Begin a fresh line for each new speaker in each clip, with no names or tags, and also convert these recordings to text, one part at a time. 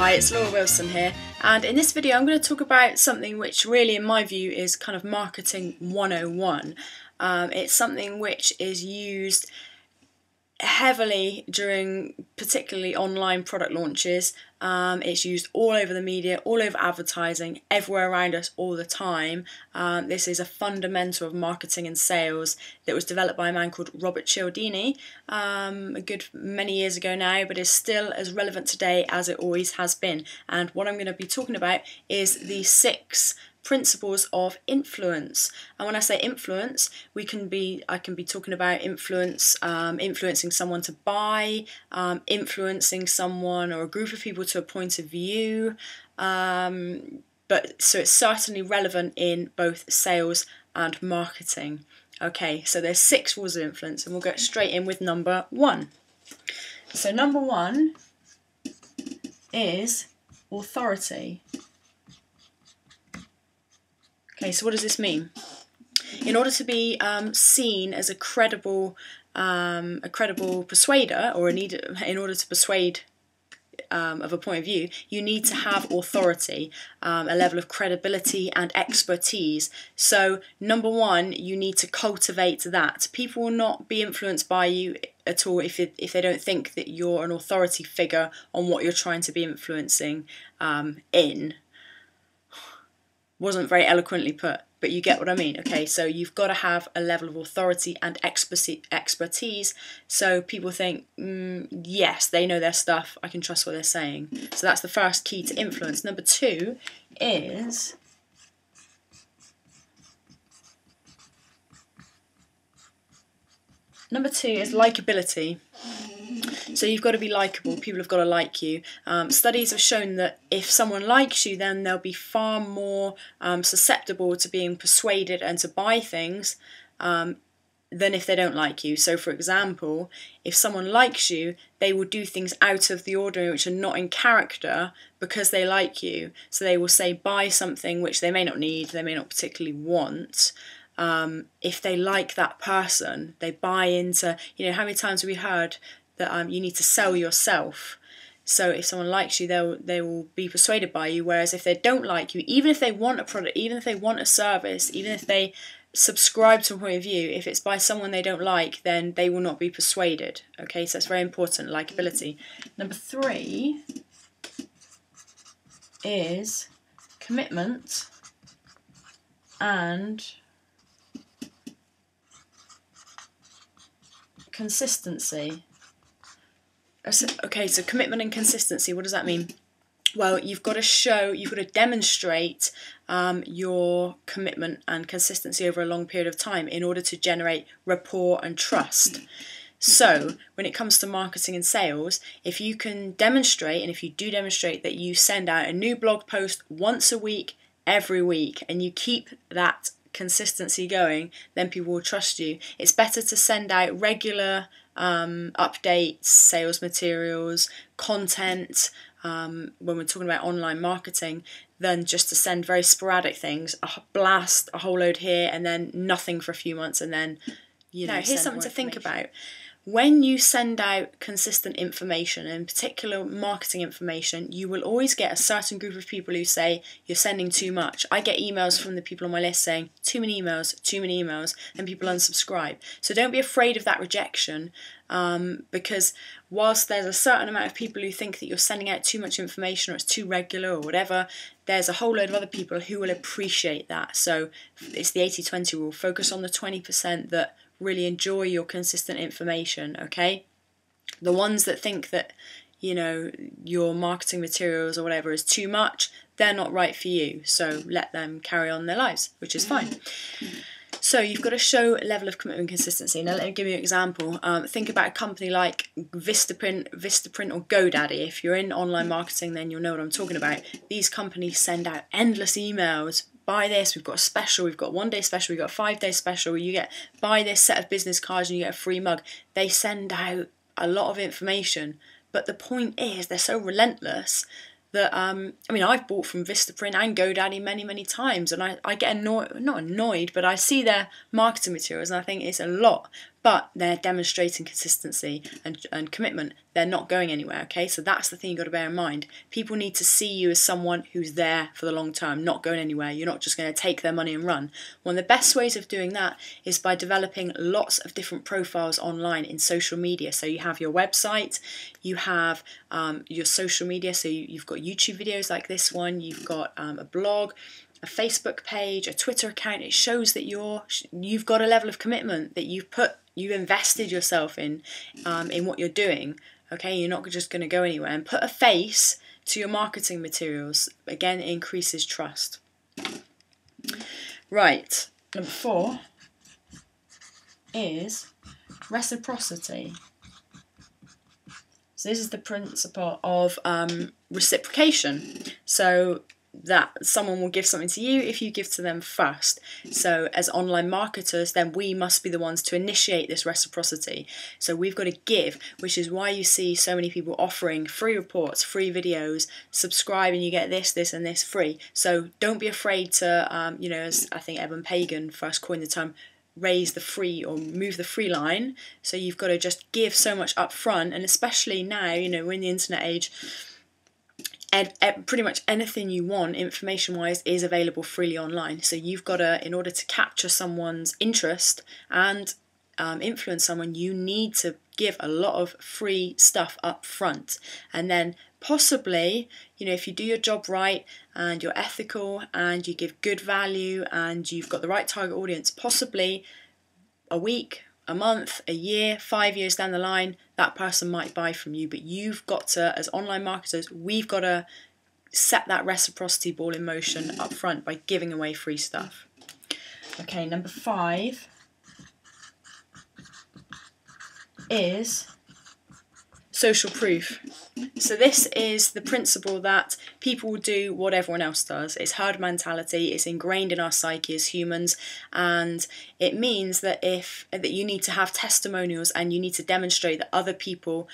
Hi, it's Laura Wilson here, and in this video I'm going to talk about something which really in my view is kind of marketing 101. It's something which is used heavily during particularly online product launches. It's used all over the media, all over advertising, everywhere around us all the time. This is a fundamental of marketing and sales that was developed by a man called Robert Cialdini a good many years ago now, but is still as relevant today as it always has been. And what I'm going to be talking about is the 6 principles of influence. And when I say influence, I can be talking about influence, influencing someone to buy, influencing someone or a group of people to a point of view. But so it's certainly relevant in both sales and marketing. Okay, so there's 6 rules of influence, and we'll go straight in with number 1. So number 1 is authority. Okay, so what does this mean? In order to be seen as a credible persuader, or in order to persuade of a point of view, you need to have authority, a level of credibility and expertise. So number 1, you need to cultivate that. People will not be influenced by you at all if they don't think that you're an authority figure on what you're trying to be influencing in. Wasn't very eloquently put, but you get what I mean. Okay, so you've got to have a level of authority and expertise, so people think, yes, they know their stuff, I can trust what they're saying. So that's the first key to influence. Number 2 is likability. So you've got to be likable, people have got to like you. Studies have shown that if someone likes you, then they'll be far more susceptible to being persuaded and to buy things than if they don't like you. So for example, if someone likes you, they will do things out of the ordinary which are not in character because they like you. So they will say buy something which they may not need, they may not particularly want. If they like that person, they buy into, how many times have we heard that you need to sell yourself? So if someone likes you, they will be persuaded by you, whereas if they don't like you, even if they want a product, even if they want a service, even if they subscribe to a point of view, if it's by someone they don't like, then they will not be persuaded. Okay, so that's very important, likability. Number 3 is commitment and consistency. Okay, so commitment and consistency, what does that mean? Well, you've got to demonstrate your commitment and consistency over a long period of time in order to generate rapport and trust. So when it comes to marketing and sales, if you can demonstrate, and if you do demonstrate that you send out a new blog post once a week, every week, and you keep that consistency going, then people will trust you. It's better to send out regular updates, sales materials, content, when we're talking about online marketing, than just to send very sporadic things, blast a whole load here and then nothing for a few months, and then Now here's something to think about. When you send out consistent information, in particular marketing information, you will always get a certain group of people who say you're sending too much. I get emails from the people on my list saying too many emails, and people unsubscribe. So don't be afraid of that rejection, because whilst there's a certain amount of people who think that you're sending out too much information or it's too regular or whatever, there's a whole load of other people who will appreciate that. So it's the 80-20 rule. Focus on the 20% that really enjoy your consistent information, okay? The ones that think that, your marketing materials or whatever is too much, they're not right for you. So let them carry on their lives, which is fine. So you've got to show a level of commitment and consistency. Now let me give you an example. Think about a company like Vistaprint or GoDaddy. If you're in online marketing, then you'll know what I'm talking about. These companies send out endless emails. Buy this, we've got a special, we've got 1-day special, we've got a 5-day special, buy this set of business cards and you get a free mug. They send out a lot of information, but the point is they're so relentless that, I've bought from Vistaprint and GoDaddy many times, and I get not annoyed, but I see their marketing materials and I think it's a lot. but they're demonstrating consistency and commitment. They're not going anywhere, okay? So that's the thing you've got to bear in mind. People need to see you as someone who's there for the long term, not going anywhere. You're not just going to take their money and run. One of the best ways of doing that is by developing lots of different profiles online in social media. So you have your website, you have your social media, so you've got YouTube videos like this one, you've got a blog, a Facebook page, a Twitter account. It shows that you've got a level of commitment, that you've invested yourself in what you're doing. Okay, you're not just going to go anywhere. And put a face to your marketing materials. Again, it increases trust. Right, number 4 is reciprocity. So this is the principle of reciprocation. So that someone will give something to you if you give to them first. So as online marketers, then we must be the ones to initiate this reciprocity. So we've got to give, which is why you see so many people offering free reports, free videos, subscribe and you get this, this and this free. So don't be afraid to, as I think Evan Pagan first coined the term, raise the free or move the free line. So you've got to just give so much up front, and especially now, we're in the internet age, pretty much anything you want information-wise is available freely online. So you've got to, in order to capture someone's interest and influence someone, you need to give a lot of free stuff up front. And then possibly, if you do your job right and you're ethical and you give good value and you've got the right target audience, possibly a week, a month, a year, 5 years down the line, that person might buy from you. But you've got to, as online marketers, we've got to set that reciprocity ball in motion up front by giving away free stuff. Okay, number 5 is social proof. So this is the principle that people will do what everyone else does. It's herd mentality. It's ingrained in our psyche as humans, and it means that that you need to have testimonials and you need to demonstrate that other people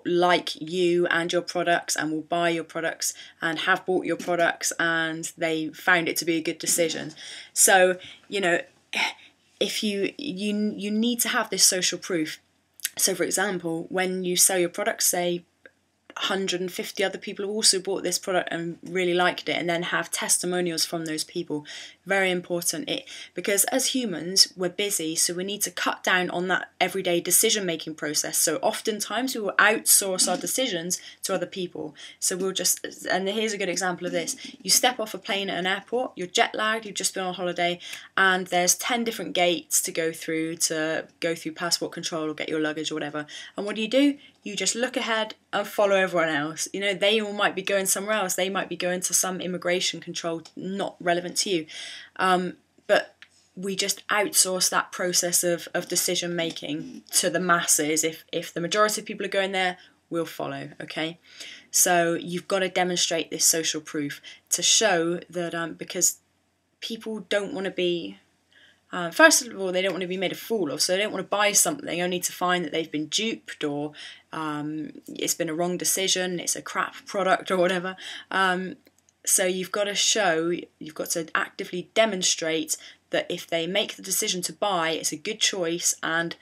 like you and your products and will buy your products and have bought your products and they found it to be a good decision. So if you need to have this social proof. So for example, when you sell your product, say 150 other people have also bought this product and really liked it, and then have testimonials from those people. Very important, because as humans we're busy, so we need to cut down on that everyday decision making process. So oftentimes we will outsource our decisions to other people. So we'll just, and here's a good example of this: you step off a plane at an airport, you're jet lagged, you've just been on holiday, and there's 10 different gates to go through passport control or get your luggage or whatever. And what do? You just look ahead and follow everyone else. They all might be going somewhere else. They might be going to some immigration control not relevant to you. But we just outsource that process of decision making to the masses. If the majority of people are going there, we'll follow, okay? So you've got to demonstrate this social proof to show that because people don't want to be... first of all, they don't want to be made a fool of, so they don't want to buy something only to find that they've been duped or it's been a wrong decision, it's a crap product or whatever. So you've got to actively demonstrate that if they make the decision to buy, it's a good choice, and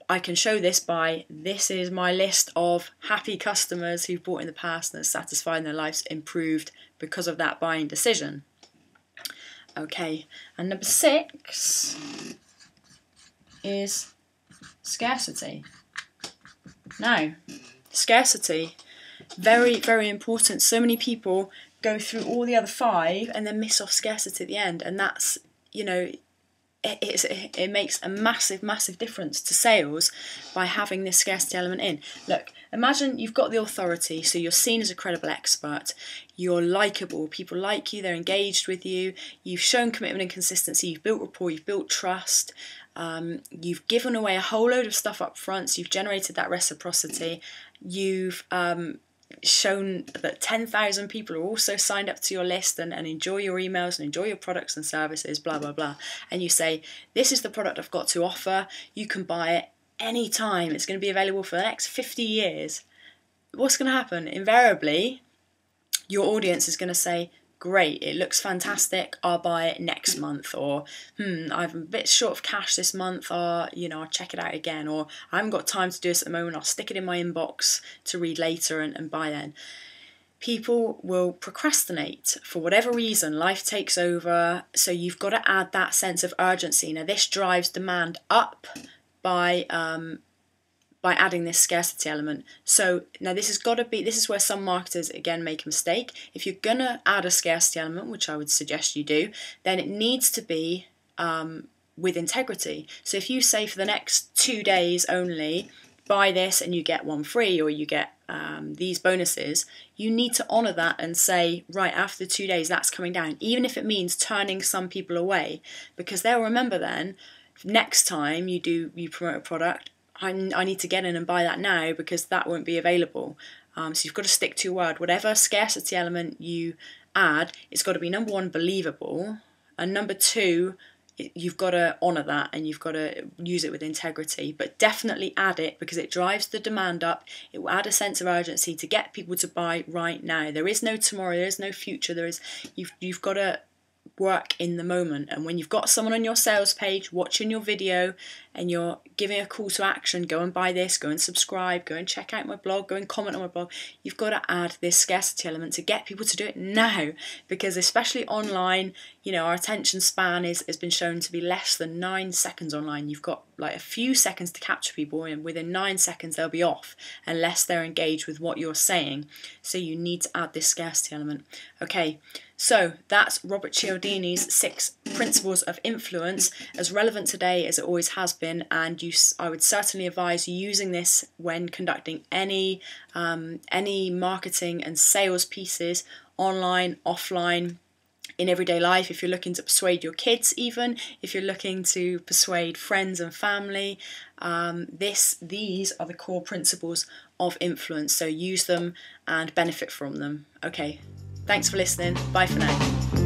I can show this by, this is my list of happy customers who've bought in the past and are satisfied and their life's improved because of that buying decision. Okay, and number 6 is scarcity. Now, scarcity, very, very important. So many people go through all the other 5 and then miss off scarcity at the end, and that's, it makes a massive, massive difference to sales by having this scarcity element in. Look, imagine you've got the authority, so you're seen as a credible expert, you're likeable, people like you, they're engaged with you, you've shown commitment and consistency, you've built rapport, you've built trust, you've given away a whole load of stuff up front, so you've generated that reciprocity, you've shown that 10,000 people are also signed up to your list and enjoy your emails and enjoy your products and services, blah, blah, blah. And you say, this is the product I've got to offer, you can buy it anytime, it's going to be available for the next 50 years. What's going to happen? Invariably, your audience is going to say, great, it looks fantastic, I'll buy it next month, or I'm a bit short of cash this month, or I'll check it out again, or I haven't got time to do this at the moment, I'll stick it in my inbox to read later and buy then. People will procrastinate for whatever reason. Life takes over, so you've got to add that sense of urgency. Now this drives demand up by adding this scarcity element. So now this is where some marketers again make a mistake. If you're gonna add a scarcity element, which I would suggest you do, then it needs to be with integrity. So if you say for the next 2 days only, buy this and you get one free, or you get these bonuses, you need to honour that and say, right, after 2 days that's coming down, even if it means turning some people away, because they'll remember then, next time you promote a product, I need to get in and buy that now because that won't be available. So you've got to stick to your word. Whatever scarcity element you add, it's got to be, number one, believable, and number two, you've got to honour that and you've got to use it with integrity. But definitely add it because it drives the demand up. It will add a sense of urgency to get people to buy right now. There is no tomorrow, there is no future. You've got to work in the moment. And when you've got someone on your sales page watching your video and you're giving a call to action, go and buy this, go and subscribe, go and check out my blog, go and comment on my blog, you've got to add this scarcity element to get people to do it now. Because especially online, our attention span has been shown to be less than 9 seconds online. You've got like a few seconds to capture people, and within 9 seconds they'll be off unless they're engaged with what you're saying. So you need to add this scarcity element. Okay, so that's Robert Cialdini's 6 principles of influence, as relevant today as it always has been, and I would certainly advise using this when conducting any marketing and sales pieces, online, offline, in everyday life. If you're looking to persuade your kids, even if you're looking to persuade friends and family, these are the core principles of influence. So use them and benefit from them. Okay, thanks for listening. Bye for now.